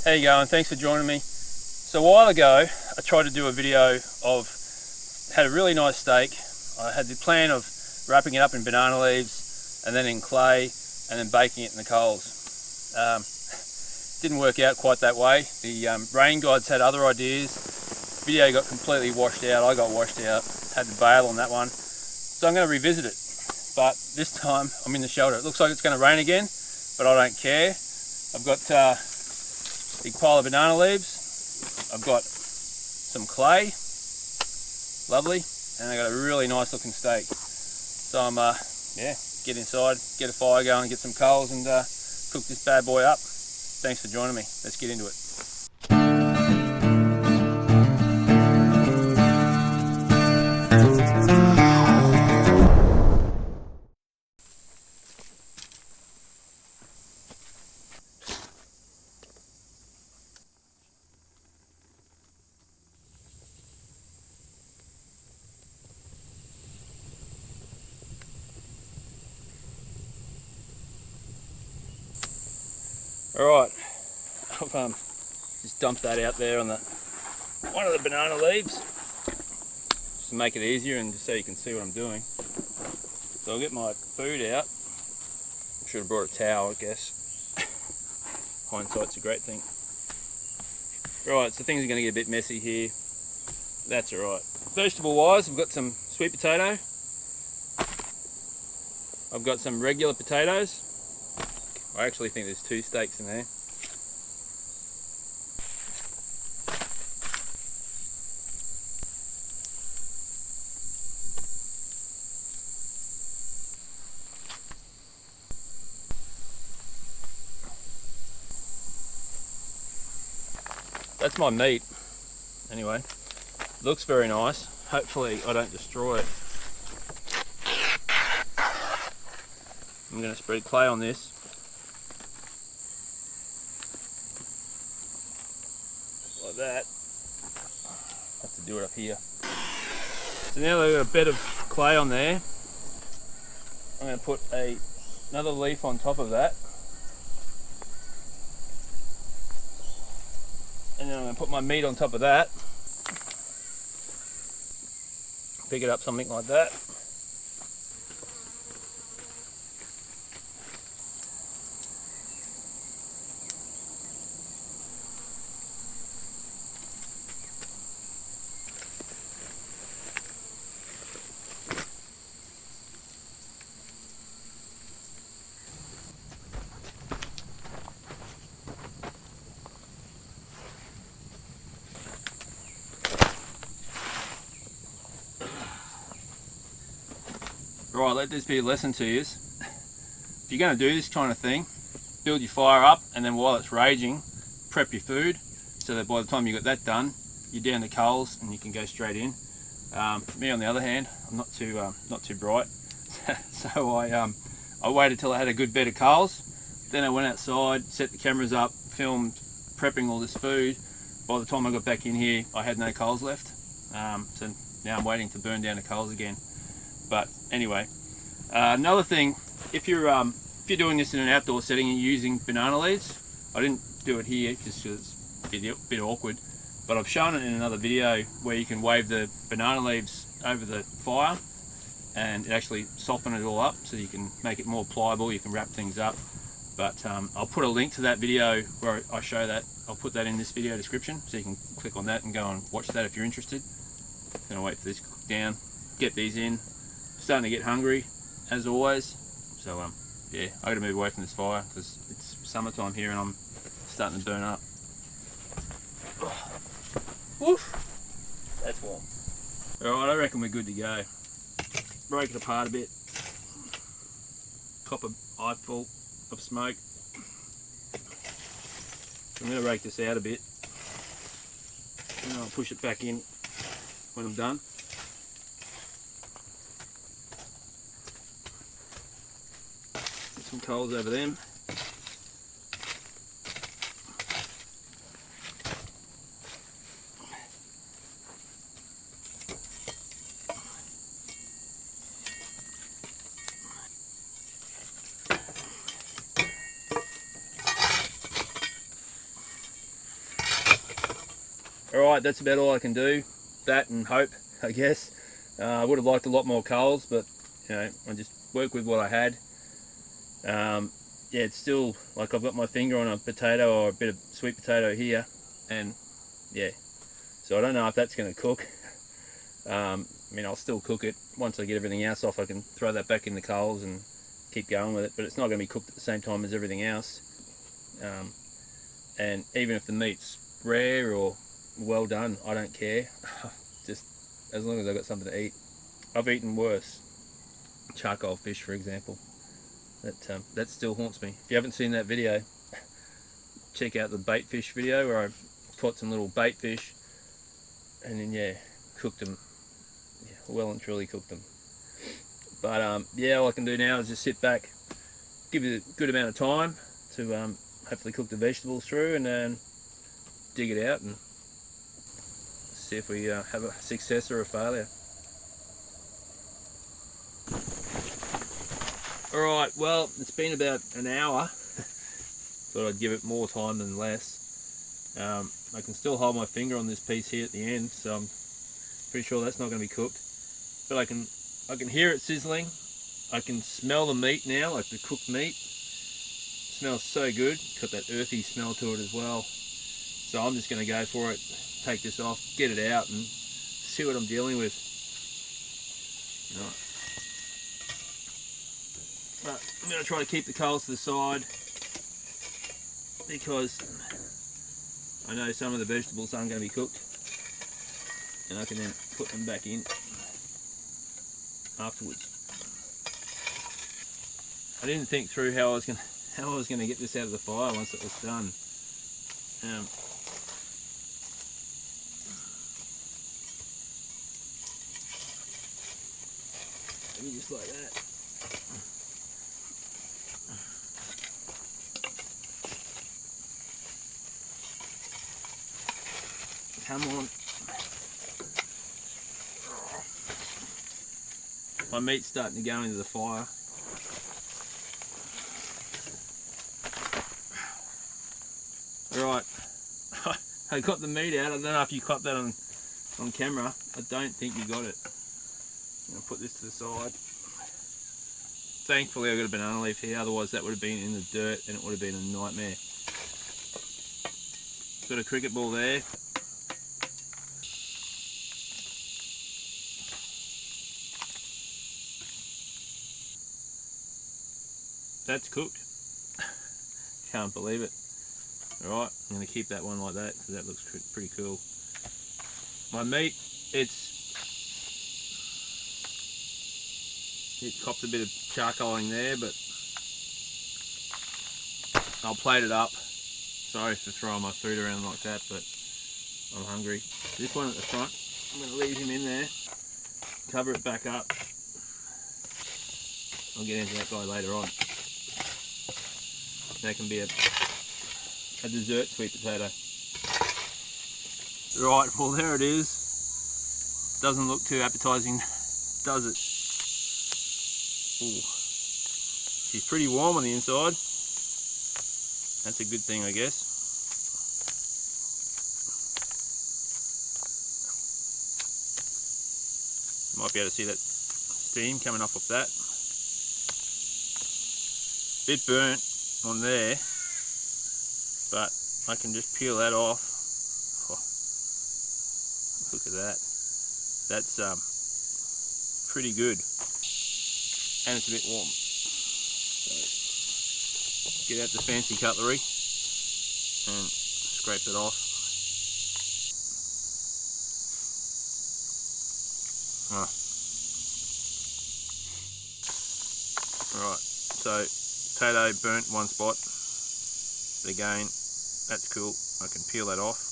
How you going? Thanks for joining me. So a while ago I tried to do a video of, had a really nice steak. I had the plan of wrapping it up in banana leaves and then in clay and then baking it in the coals. Didn't work out quite that way. The rain gods had other ideas. Video got completely washed out. I got washed out. Had to bail on that one. So I'm going to revisit it. But this time I'm in the shelter. It looks like it's going to rain again, but I don't care. I've got a big pile of banana leaves. I've got some clay, lovely, and I got a really nice looking steak. So I'm get inside, get a fire going, get some coals, and cook this bad boy up. Thanks for joining me. Let's get into it. Alright, I've just dumped that out there on one of the banana leaves just to make it easier and just so you can see what I'm doing. So I'll get my food out. I should have brought a towel, I guess. Hindsight's a great thing. Right, so things are going to get a bit messy here. That's alright. Vegetable wise, I've got some sweet potato. I've got some regular potatoes. I actually think there's 2 steaks in there. That's my meat. Anyway, looks very nice. Hopefully I don't destroy it. I'm going to spread clay on this. Like that. Have to do it up here. So now that I've got a bed of clay on there, I'm going to put another leaf on top of that. And then I'm going to put my meat on top of that. Pick it up something like that. Right, let this be a lesson to you. If you're going to do this kind of thing, build your fire up, and then while it's raging, prep your food, so that by the time you got that done, you're down the coals and you can go straight in. Me on the other hand, I'm not too bright, so I waited till I had a good bed of coals. Then I went outside, set the cameras up, filmed prepping all this food. By the time I got back in here, I had no coals left. So now I'm waiting to burn down the coals again. But anyway, another thing, if you're doing this in an outdoor setting and you're using banana leaves, I didn't do it here just because it's a bit awkward, but I've shown it in another video where you can wave the banana leaves over the fire and it actually soften it all up so you can make it more pliable, you can wrap things up. But I'll put a link to that video where I show that. I'll put that in this video description so you can click on that and go and watch that if you're interested. Gonna wait for this to cook down, get these in. Starting to get hungry as always, so yeah, I gotta move away from this fire because it's summertime here and I'm starting to burn up. Woof, that's warm. Alright, I reckon we're good to go. Break it apart a bit, copper eyeful of smoke. I'm gonna rake this out a bit and then I'll push it back in when I'm done. Some coals over them. Alright, that's about all I can do. That and hope, I guess. I would have liked a lot more coals, but you know, I just work with what I had. Yeah, it's still like I've got my finger on a potato or a bit of sweet potato here, and yeah, so I don't know if that's going to cook. I mean, I'll still cook it. Once I get everything else off, I can throw that back in the coals and keep going with it, but it's not going to be cooked at the same time as everything else. And even if the meat's rare or well done, I don't care. Just as long as I've got something to eat. I've eaten worse. Charcoal fish, for example. That still haunts me. If you haven't seen that video, check out the bait fish video where I caught some little bait fish and then yeah, cooked them. Yeah, well and truly cooked them. But yeah, all I can do now is just sit back, give it a good amount of time to hopefully cook the vegetables through, and then dig it out and see if we have a success or a failure. Alright, well, it's been about an hour. Thought I'd give it more time than less. I can still hold my finger on this piece here at the end, so I'm pretty sure that's not going to be cooked. But I can hear it sizzling. I can smell the meat now, like the cooked meat. It smells so good. It's got that earthy smell to it as well. So I'm just going to go for it, take this off, get it out, and see what I'm dealing with. Right. But I'm going to try to keep the coals to the side because I know some of the vegetables aren't going to be cooked, and I can then put them back in afterwards. I didn't think through how I was going to get this out of the fire once it was done. Maybe just like that. Come on. My meat's starting to go into the fire. Right, I got the meat out. I don't know if you caught that on camera. I don't think you got it. I'm going to put this to the side. Thankfully I've got a banana leaf here, otherwise that would have been in the dirt and it would have been a nightmare. Got a cricket ball there. That's cooked. Can't believe it. Alright, I'm going to keep that one like that because that looks pretty cool. My meat, it's copped a bit of charcoaling there, but I'll plate it up. Sorry for throwing my food around like that, but I'm hungry. This one at the front, I'm going to leave him in there, cover it back up. I'll get into that guy later on. That can be a dessert sweet potato. Right, well there it is. Doesn't look too appetizing, does it? Ooh. She's pretty warm on the inside. That's a good thing, I guess. Might be able to see that steam coming up off that. Bit burnt on there, but I can just peel that off. Oh, look at that. That's pretty good, and it's a bit warm. So get out the fancy cutlery and scrape it off. Alright, so potato burnt one spot. Again, that's cool. I can peel that off.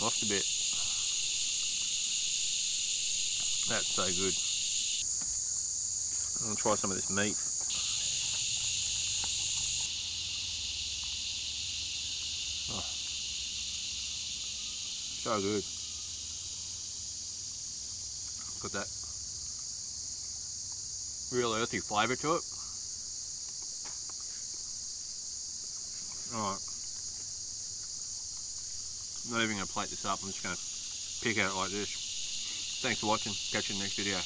Lost a bit. That's so good. I'm going to try some of this meat. Oh, so good. Got that real earthy flavour to it. Alright. I'm not even going to plate this up, I'm just going to pick at it like this. Thanks for watching, catch you in the next video.